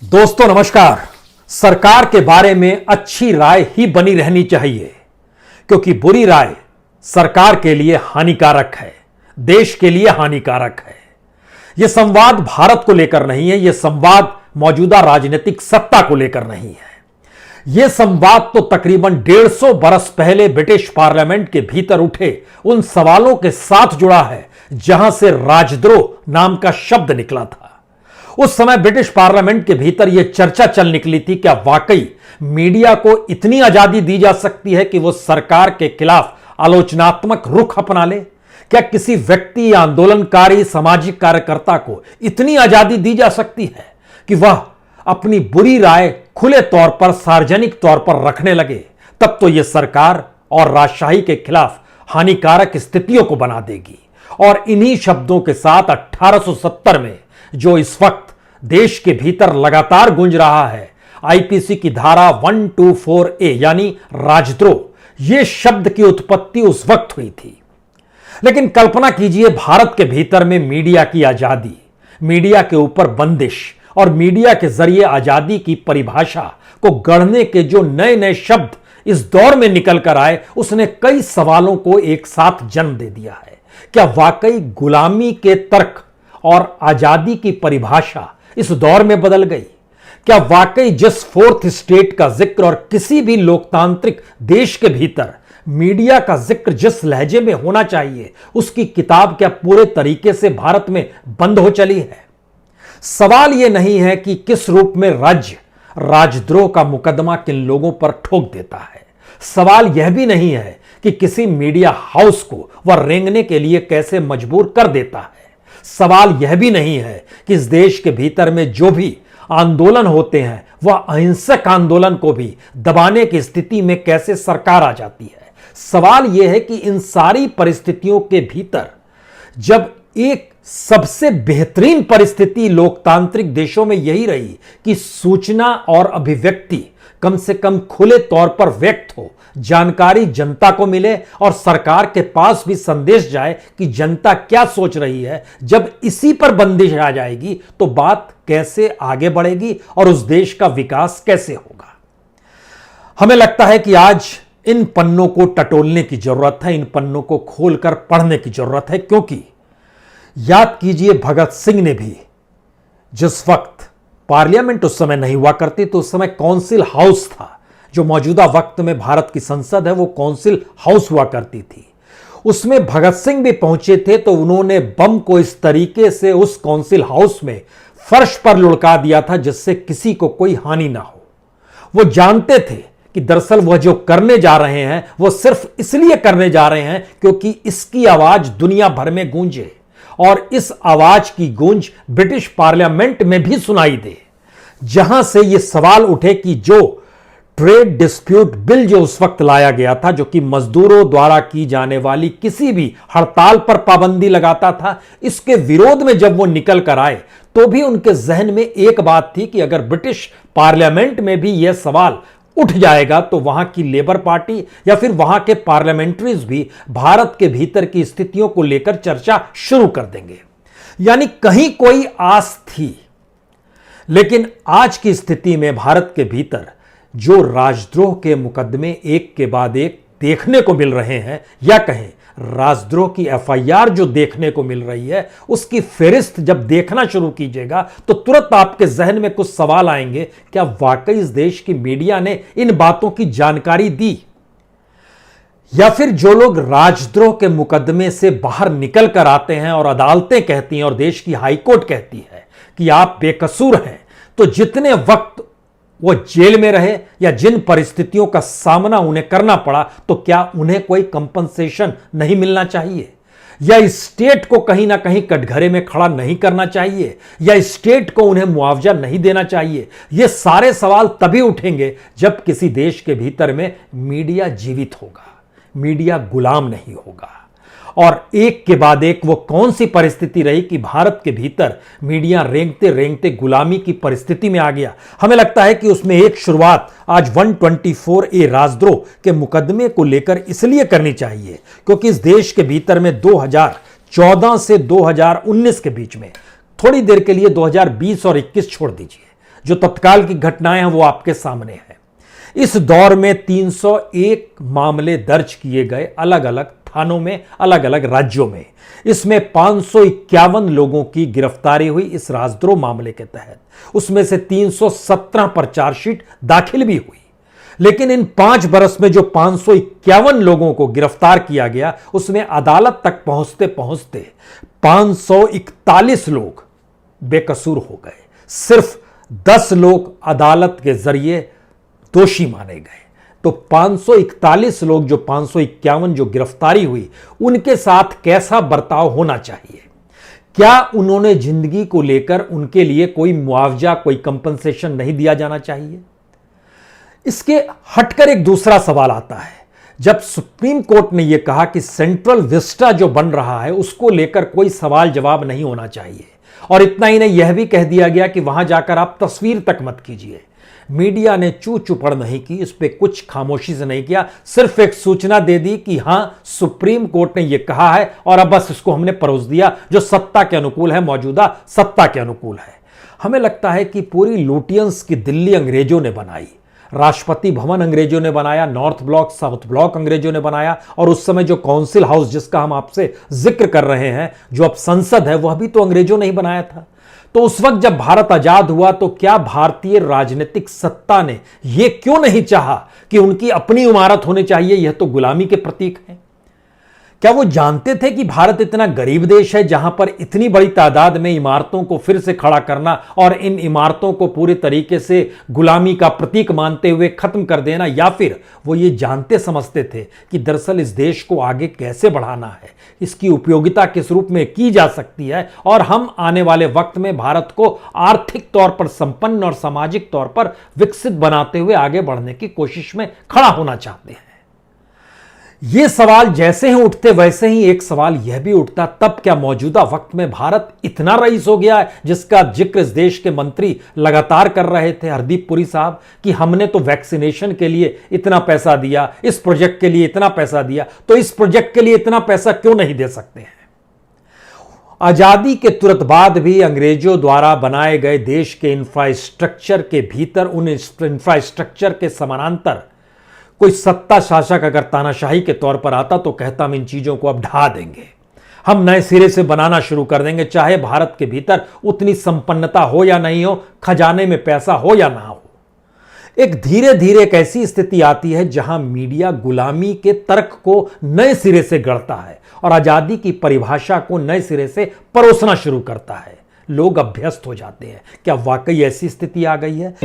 दोस्तों नमस्कार। सरकार के बारे में अच्छी राय ही बनी रहनी चाहिए, क्योंकि बुरी राय सरकार के लिए हानिकारक है, देश के लिए हानिकारक है। यह संवाद भारत को लेकर नहीं है, यह संवाद मौजूदा राजनीतिक सत्ता को लेकर नहीं है। यह संवाद तो तकरीबन 150 बरस पहले ब्रिटिश पार्लियामेंट के भीतर उठे उन सवालों के साथ जुड़ा है जहां से राजद्रोह नाम का शब्द निकला था। उस समय ब्रिटिश पार्लियामेंट के भीतर यह चर्चा चल निकली थी, क्या वाकई मीडिया को इतनी आजादी दी जा सकती है कि वह सरकार के खिलाफ आलोचनात्मक रुख अपना ले? क्या किसी व्यक्ति या आंदोलनकारी सामाजिक कार्यकर्ता को इतनी आजादी दी जा सकती है कि वह अपनी बुरी राय खुले तौर पर, सार्वजनिक तौर पर रखने लगे? तब तो यह सरकार और राजशाही के खिलाफ हानिकारक स्थितियों को बना देगी। और इन्हीं शब्दों के साथ 1870 में जो इस वक्त देश के भीतर लगातार गूंज रहा है, आईपीसी की धारा 124A यानी राजद्रोह, यह शब्द की उत्पत्ति उस वक्त हुई थी। लेकिन कल्पना कीजिए, भारत के भीतर में मीडिया की आजादी, मीडिया के ऊपर बंदिश और मीडिया के जरिए आजादी की परिभाषा को गढ़ने के जो नए नए शब्द इस दौर में निकल कर आए, उसने कई सवालों को एक साथ जन्म दे दिया है। क्या वाकई गुलामी के तर्क और आजादी की परिभाषा इस दौर में बदल गई? क्या वाकई जिस फोर्थ स्टेट का जिक्र और किसी भी लोकतांत्रिक देश के भीतर मीडिया का जिक्र जिस लहजे में होना चाहिए, उसकी किताब क्या पूरे तरीके से भारत में बंद हो चली है? सवाल यह नहीं है कि किस रूप में राज्य राजद्रोह का मुकदमा किन लोगों पर ठोक देता है। सवाल यह भी नहीं है कि किसी मीडिया हाउस को वह रेंगने के लिए कैसे मजबूर कर देता है। सवाल यह भी नहीं है कि इस देश के भीतर में जो भी आंदोलन होते हैं, वह अहिंसक आंदोलन को भी दबाने की स्थिति में कैसे सरकार आ जाती है। सवाल यह है कि इन सारी परिस्थितियों के भीतर जब एक सबसे बेहतरीन परिस्थिति लोकतांत्रिक देशों में यही रही कि सूचना और अभिव्यक्ति कम से कम खुले तौर पर व्यक्त हो, जानकारी जनता को मिले और सरकार के पास भी संदेश जाए कि जनता क्या सोच रही है, जब इसी पर बंदिश आ जाएगी तो बात कैसे आगे बढ़ेगी और उस देश का विकास कैसे होगा? हमें लगता है कि आज इन पन्नों को टटोलने की जरूरत है, इन पन्नों को खोलकर पढ़ने की जरूरत है, क्योंकि याद कीजिए, भगत सिंह ने भी जिस वक्त पार्लियामेंट उस समय नहीं हुआ करती, तो उस समय काउंसिल हाउस था। जो मौजूदा वक्त में भारत की संसद है वो काउंसिल हाउस हुआ करती थी। उसमें भगत सिंह भी पहुंचे थे, तो उन्होंने बम को इस तरीके से उस काउंसिल हाउस में फर्श पर लुढ़का दिया था जिससे किसी को कोई हानि ना हो। वो जानते थे कि दरअसल वह जो करने जा रहे हैं वो सिर्फ इसलिए करने जा रहे हैं क्योंकि इसकी आवाज दुनिया भर में गूंजे और इस आवाज की गूंज ब्रिटिश पार्लियामेंट में भी सुनाई दे। जहां से यह सवाल उठे कि जो ट्रेड डिस्प्यूट बिल जो उस वक्त लाया गया था, जो कि मजदूरों द्वारा की जाने वाली किसी भी हड़ताल पर पाबंदी लगाता था, इसके विरोध में जब वो निकल कर आए तो भी उनके जहन में एक बात थी कि अगर ब्रिटिश पार्लियामेंट में भी यह सवाल उठ जाएगा तो वहां की लेबर पार्टी या फिर वहां के पार्लियामेंट्रीज भी भारत के भीतर की स्थितियों को लेकर चर्चा शुरू कर देंगे। यानी कहीं कोई आस थी। लेकिन आज की स्थिति में भारत के भीतर जो राजद्रोह के मुकदमे एक के बाद एक देखने को मिल रहे हैं, या कहें राजद्रोह की एफआईआर जो देखने को मिल रही है, उसकी फेरिस्त जब देखना शुरू कीजिएगा तो तुरंत आपके जहन में कुछ सवाल आएंगे। क्या वाकई इस देश की मीडिया ने इन बातों की जानकारी दी? या फिर जो लोग राजद्रोह के मुकदमे से बाहर निकल कर आते हैं और अदालतें कहती हैं और देश की हाईकोर्ट कहती है कि आप बेकसूर हैं, तो जितने वक्त वो जेल में रहे या जिन परिस्थितियों का सामना उन्हें करना पड़ा, तो क्या उन्हें कोई कंपनसेशन नहीं मिलना चाहिए? या स्टेट को कहीं ना कहीं कटघरे में खड़ा नहीं करना चाहिए? या स्टेट को उन्हें मुआवजा नहीं देना चाहिए? ये सारे सवाल तभी उठेंगे जब किसी देश के भीतर में मीडिया जीवित होगा, मीडिया गुलाम नहीं होगा। और एक के बाद एक वो कौन सी परिस्थिति रही कि भारत के भीतर मीडिया रेंगते रेंगते गुलामी की परिस्थिति में आ गया। हमें लगता है कि उसमें एक शुरुआत आज 124A राजद्रोह के मुकदमे को लेकर इसलिए करनी चाहिए क्योंकि इस देश के भीतर में 2014 से 2019 के बीच में, थोड़ी देर के लिए 2020 और 21 छोड़ दीजिए, जो तत्काल की घटनाएं हैं वो आपके सामने है। इस दौर में 301 मामले दर्ज किए गए अलग अलग थानों में, अलग अलग राज्यों में। इसमें 551 लोगों की गिरफ्तारी हुई इस राजद्रोह मामले के तहत। उसमें से 317 पर चार्जशीट दाखिल भी हुई। लेकिन इन 5 बरस में जो 551 लोगों को गिरफ्तार किया गया, उसमें अदालत तक पहुंचते पहुंचते 541 लोग बेकसूर हो गए। सिर्फ 10 लोग अदालत के जरिए दोषी माने गए। तो 541 लोग, जो 551 जो गिरफ्तारी हुई, उनके साथ कैसा बर्ताव होना चाहिए? क्या उन्होंने जिंदगी को लेकर उनके लिए कोई मुआवजा, कोई कंपनसेशन नहीं दिया जाना चाहिए? इसके हटकर एक दूसरा सवाल आता है। जब सुप्रीम कोर्ट ने यह कहा कि सेंट्रल विस्टा जो बन रहा है उसको लेकर कोई सवाल जवाब नहीं होना चाहिए, और इतना ही नहीं, यह भी कह दिया गया कि वहां जाकर आप तस्वीर तक मत कीजिए, मीडिया ने चू चुपड़ नहीं की, इस पे कुछ खामोशी से नहीं किया, सिर्फ एक सूचना दे दी कि हां सुप्रीम कोर्ट ने यह कहा है और अब बस इसको हमने परोस दिया, जो सत्ता के अनुकूल है, मौजूदा सत्ता के अनुकूल है। हमें लगता है कि पूरी लुटियंस की दिल्ली अंग्रेजों ने बनाई, राष्ट्रपति भवन अंग्रेजों ने बनाया, नॉर्थ ब्लॉक, साउथ ब्लॉक अंग्रेजों ने बनाया, और उस समय जो काउंसिल हाउस जिसका हम आपसे जिक्र कर रहे हैं, जो अब संसद है, वह भी तो अंग्रेजों ने ही बनाया था। तो उस वक्त जब भारत आजाद हुआ तो क्या भारतीय राजनीतिक सत्ता ने यह क्यों नहीं चाहा कि उनकी अपनी इमारत होनी चाहिए? यह तो गुलामी के प्रतीक है। क्या वो जानते थे कि भारत इतना गरीब देश है जहां पर इतनी बड़ी तादाद में इमारतों को फिर से खड़ा करना और इन इमारतों को पूरी तरीके से गुलामी का प्रतीक मानते हुए खत्म कर देना, या फिर वो ये जानते समझते थे कि दरअसल इस देश को आगे कैसे बढ़ाना है, इसकी उपयोगिता किस रूप में की जा सकती है, और हम आने वाले वक्त में भारत को आर्थिक तौर पर संपन्न और सामाजिक तौर पर विकसित बनाते हुए आगे बढ़ने की कोशिश में खड़ा होना चाहते हैं? ये सवाल जैसे ही उठते वैसे ही एक सवाल यह भी उठता, तब क्या मौजूदा वक्त में भारत इतना रईस हो गया है, जिसका जिक्र इस देश के मंत्री लगातार कर रहे थे, हरदीप पुरी साहब, कि हमने तो वैक्सीनेशन के लिए इतना पैसा दिया, इस प्रोजेक्ट के लिए इतना पैसा दिया, तो इस प्रोजेक्ट के लिए इतना पैसा क्यों नहीं दे सकते हैं? आजादी के तुरंत बाद भी अंग्रेजों द्वारा बनाए गए देश के इंफ्रास्ट्रक्चर के भीतर, उन इंफ्रास्ट्रक्चर के समानांतर कोई सत्ता शासक अगर तानाशाही के तौर पर आता तो कहता हम इन चीजों को अब ढा देंगे, हम नए सिरे से बनाना शुरू कर देंगे, चाहे भारत के भीतर उतनी संपन्नता हो या नहीं हो, खजाने में पैसा हो या ना हो। एक धीरे धीरे एक ऐसी स्थिति आती है जहां मीडिया गुलामी के तर्क को नए सिरे से गढ़ता है और आजादी की परिभाषा को नए सिरे से परोसना शुरू करता है। लोग अभ्यस्त हो जाते हैं। क्या वाकई ऐसी स्थिति आ गई है?